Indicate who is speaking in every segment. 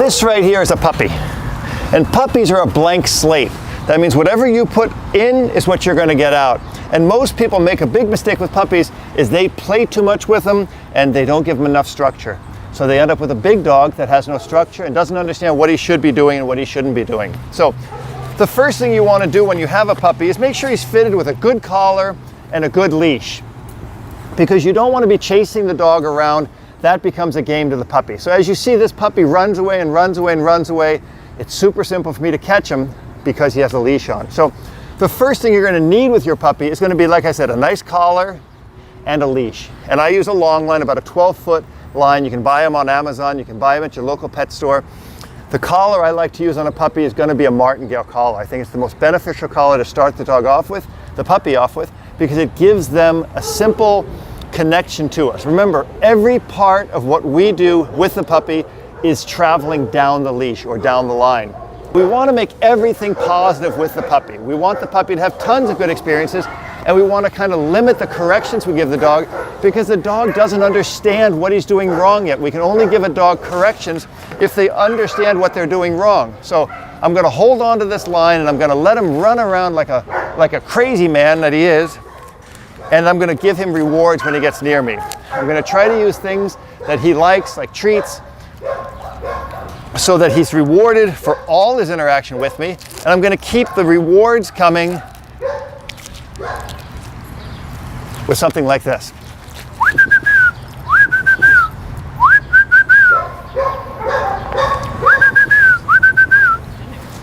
Speaker 1: This right here is a puppy. And puppies are a blank slate. That means whatever you put in is what you're going to get out. And most people make a big mistake with puppies is they play too much with them and they don't give them enough structure. So they end up with a big dog that has no structure and doesn't understand what he should be doing and what he shouldn't be doing. So the first thing you want to do when you have a puppy is make sure he's fitted with a good collar and a good leash, because you don't want to be chasing the dog around. That becomes a game to the puppy. So as you see, this puppy runs away and runs away and runs away. It's super simple for me to catch him because he has a leash on. So the first thing you're going to need with your puppy is going to be, like I said, a nice collar and a leash. And I use a long line, about a 12-foot line. You can buy them on Amazon. You can buy them at your local pet store. The collar I like to use on a puppy is going to be a martingale collar. I think it's the most beneficial collar to start the dog off with, the puppy off with, because it gives them a simple connection to us. Remember, every part of what we do with the puppy is traveling down the leash or down the line. We want to make everything positive with the puppy. We want the puppy to have tons of good experiences, and we want to kind of limit the corrections we give the dog, because the dog doesn't understand what he's doing wrong yet. We can only give a dog corrections if they understand what they're doing wrong. So I'm going to hold on to this line and I'm going to let him run around like a crazy man that he is, and I'm going to give him rewards when he gets near me. I'm going to try to use things that he likes, like treats, so that he's rewarded for all his interaction with me. And I'm going to keep the rewards coming with something like this.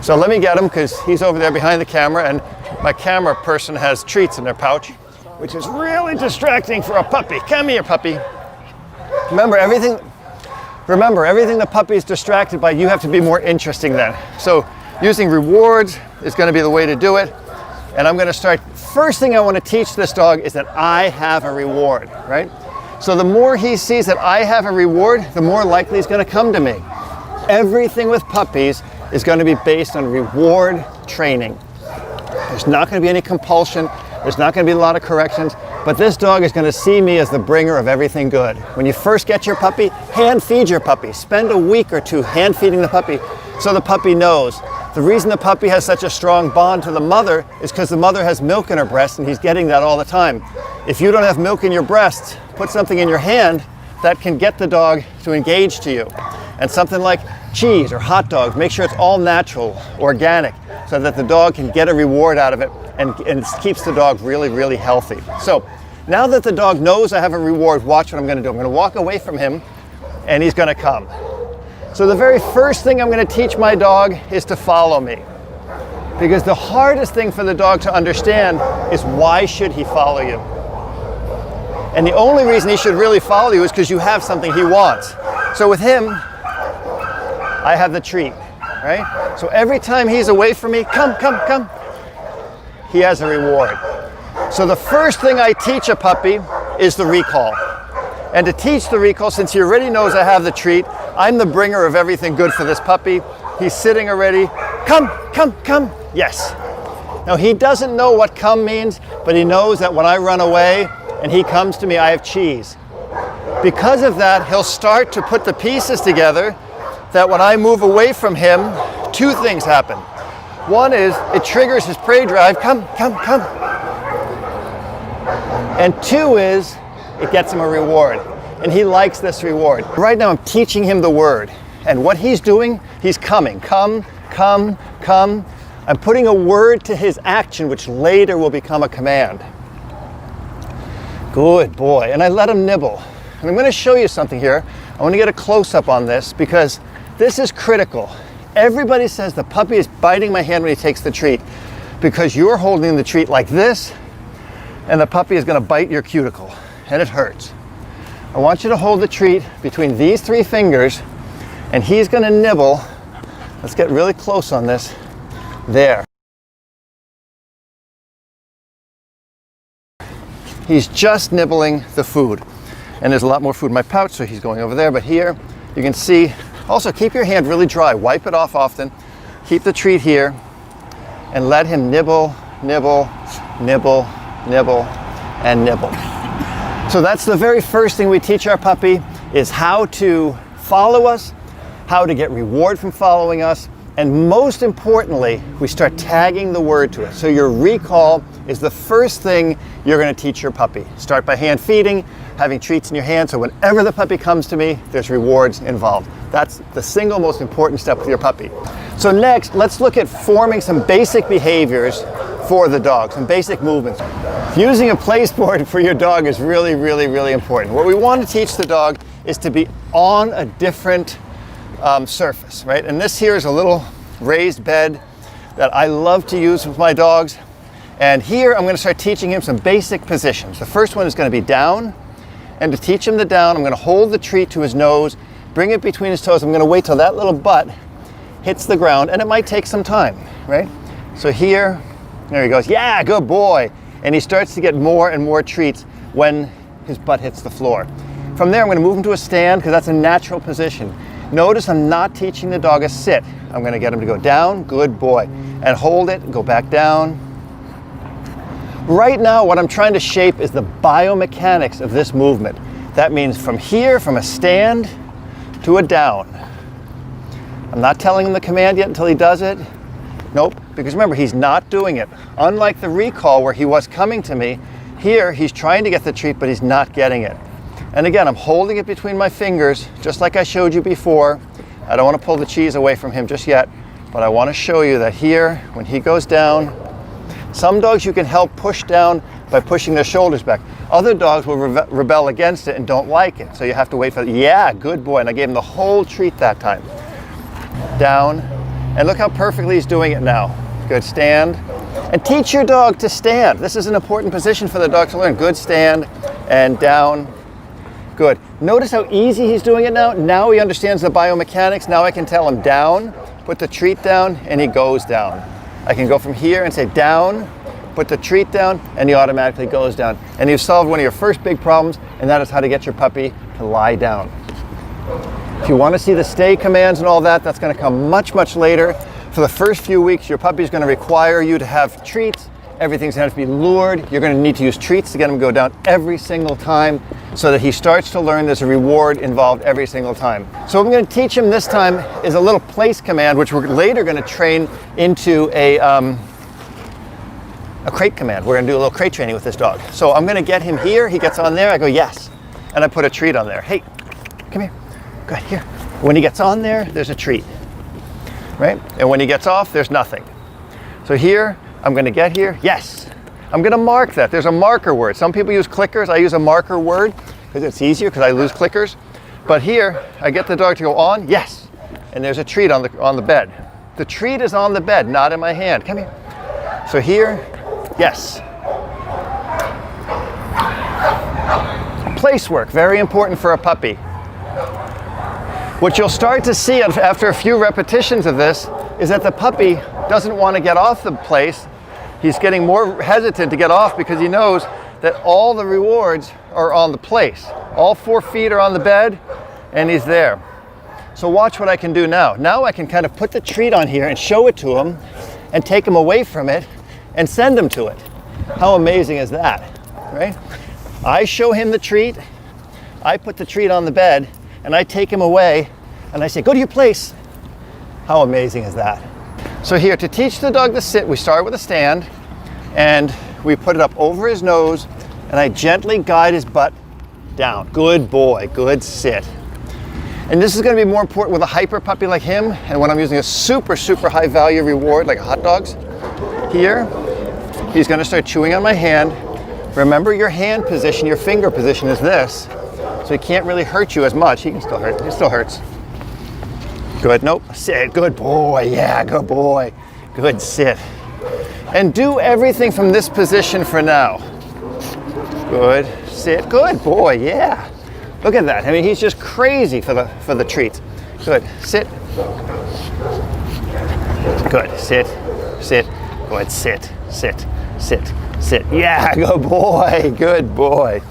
Speaker 1: So let me get him, because he's over there behind the camera, and my camera person has treats in their pouch, which is really distracting for a puppy. Come here, puppy. Remember, everything the puppy is distracted by, you have to be more interesting then. So using rewards is going to be the way to do it. And I'm going to start, first thing I want to teach this dog is that I have a reward, right? So the more he sees that I have a reward, the more likely he's going to come to me. Everything with puppies is going to be based on reward training. There's not going to be any compulsion. There's not going to be a lot of corrections, but this dog is going to see me as the bringer of everything good. When you first get your puppy, hand feed your puppy. Spend a week or two hand feeding the puppy so the puppy knows. The reason the puppy has such a strong bond to the mother is because the mother has milk in her breast and he's getting that all the time. If you don't have milk in your breast, put something in your hand that can get the dog to engage to you. And something like cheese or hot dogs, make sure it's all natural, organic, so that the dog can get a reward out of it, and it keeps the dog really, really healthy. So now that the dog knows I have a reward, watch what I'm going to do. I'm going to walk away from him and he's going to come. So the very first thing I'm going to teach my dog is to follow me. Because the hardest thing for the dog to understand is, why should he follow you? And the only reason he should really follow you is because you have something he wants. So with him, I have the treat, right? So every time he's away from me, come, come, come, he has a reward. So the first thing I teach a puppy is the recall. And to teach the recall, since he already knows I have the treat, I'm the bringer of everything good for this puppy. He's sitting already. Come, come, come. Yes. Now he doesn't know what come means, but he knows that when I run away and he comes to me, I have cheese. Because of that, he'll start to put the pieces together that when I move away from him, two things happen. One is it triggers his prey drive, come, come, come. And two is it gets him a reward. And he likes this reward. Right now I'm teaching him the word. And what he's doing, he's coming. Come, come, come. I'm putting a word to his action, which later will become a command. Good boy. And I let him nibble. And I'm going to show you something here. I want to get a close-up on this because this is critical. Everybody says the puppy is biting my hand when he takes the treat, because you're holding the treat like this and the puppy is going to bite your cuticle and it hurts. I want you to hold the treat between these three fingers and he's going to nibble. Let's get really close on this. There. He's just nibbling the food. And there's a lot more food in my pouch, so he's going over there. But here, you can see, also keep your hand really dry. Wipe it off often. Keep the treat here and let him nibble, nibble, nibble, nibble, and nibble. So that's the very first thing we teach our puppy, is how to follow us, how to get reward from following us, and most importantly, we start tagging the word to it. So your recall is the first thing you're going to teach your puppy. Start by hand feeding, having treats in your hand, so whenever the puppy comes to me, there's rewards involved. That's the single most important step with your puppy. So next, let's look at forming some basic behaviors for the dog, some basic movements. Using a placeboard for your dog is really, really, really important. What we want to teach the dog is to be on a different surface, right? And this here is a little raised bed that I love to use with my dogs. And here I'm going to start teaching him some basic positions. The first one is going to be down. And to teach him the down, I'm going to hold the treat to his nose, bring it between his toes. I'm going to wait till that little butt hits the ground, and it might take some time, right? So here, there he goes. Yeah, good boy. And he starts to get more and more treats when his butt hits the floor. From there, I'm going to move him to a stand because that's a natural position. Notice I'm not teaching the dog a sit. I'm going to get him to go down, good boy, and hold it, go back down. Right now, what I'm trying to shape is the biomechanics of this movement. That means from here, from a stand to a down. I'm not telling him the command yet until he does it. Nope, because remember, he's not doing it. Unlike the recall where he was coming to me, here he's trying to get the treat, but he's not getting it. And again, I'm holding it between my fingers, just like I showed you before. I don't want to pull the cheese away from him just yet, but I want to show you that here, when he goes down, some dogs you can help push down by pushing their shoulders back. Other dogs will rebel against it and don't like it. So you have to wait for, yeah, good boy. And I gave him the whole treat that time. Down. And look how perfectly he's doing it now. Good, stand. And teach your dog to stand. This is an important position for the dog to learn. Good, stand, and down. Good. Notice how easy he's doing it now. Now he understands the biomechanics. Now I can tell him down, put the treat down, and he goes down. I can go from here and say down, put the treat down, and he automatically goes down. And you've solved one of your first big problems, and that is how to get your puppy to lie down. If you want to see the stay commands and all that, that's going to come much, much later. For the first few weeks, your puppy is going to require you to have treats. Everything's going to have to be lured. You're going to need to use treats to get him to go down every single time so that he starts to learn there's a reward involved every single time. So what I'm going to teach him this time is a little place command, which we're later going to train into a crate command. We're going to do a little crate training with this dog. So I'm going to get him here. He gets on there. I go, yes. And I put a treat on there. Hey, come here. Good, here. When he gets on there, there's a treat, right? And when he gets off, there's nothing. So here, I'm going to get here. Yes. I'm going to mark that. There's a marker word. Some people use clickers. I use a marker word because it's easier because I lose clickers. But here, I get the dog to go on. Yes. And there's a treat on the bed. The treat is on the bed, not in my hand. Come here. So here, yes. Place work, very important for a puppy. What you'll start to see after a few repetitions of this is that the puppy doesn't want to get off the place. He's getting more hesitant to get off because he knows that all the rewards are on the place. All 4 feet are on the bed and he's there. So watch what I can do now. Now I can kind of put the treat on here and show it to him and take him away from it and send him to it. How amazing is that, right? I show him the treat, I put the treat on the bed, and I take him away and I say, go to your place. How amazing is that? So here, to teach the dog to sit, we start with a stand and we put it up over his nose and I gently guide his butt down. Good boy, good sit. And this is going to be more important with a hyper puppy like him and when I'm using a super, super high value reward like hot dogs. Here, he's going to start chewing on my hand. Remember your hand position, your finger position is this. So he can't really hurt you as much. He can still hurt. It still hurts. Good. Nope. Sit. Good boy. Yeah, good boy. Good. Sit. And do everything from this position for now. Good. Sit. Good boy. Yeah. Look at that. I mean, he's just crazy for the treats. Good. Sit. Good. Sit. Sit. Good. Sit. Sit. Sit. Sit. Yeah. Good boy. Good boy.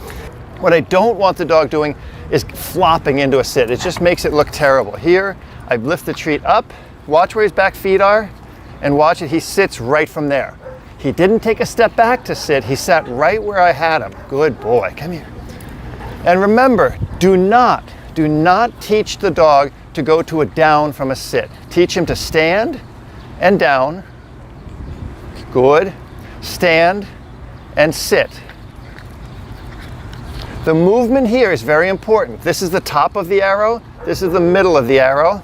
Speaker 1: What I don't want the dog doing is flopping into a sit. It just makes it look terrible. Here, I lift the treat up, watch where his back feet are, and watch it, he sits right from there. He didn't take a step back to sit, he sat right where I had him. Good boy, come here. And remember, do not teach the dog to go to a down from a sit. Teach him to stand and down. Good. Stand and sit. The movement here is very important. This is the top of the arrow, this is the middle of the arrow,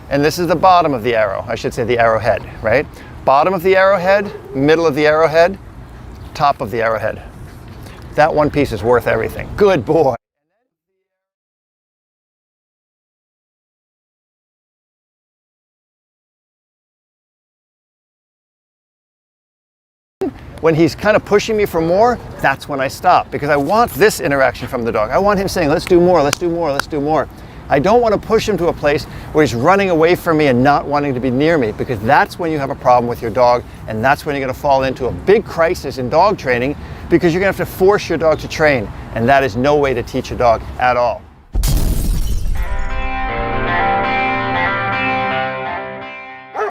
Speaker 1: and this is the bottom of the arrow. I should say the arrowhead, right? Bottom of the arrowhead, middle of the arrowhead, top of the arrowhead. That one piece is worth everything. Good boy. When he's kind of pushing me for more, that's when I stop, because I want this interaction from the dog. I want him saying, let's do more, let's do more, let's do more. I don't want to push him to a place where he's running away from me and not wanting to be near me, because that's when you have a problem with your dog, and that's when you're going to fall into a big crisis in dog training, because you're going to have to force your dog to train, and that is no way to teach a dog at all.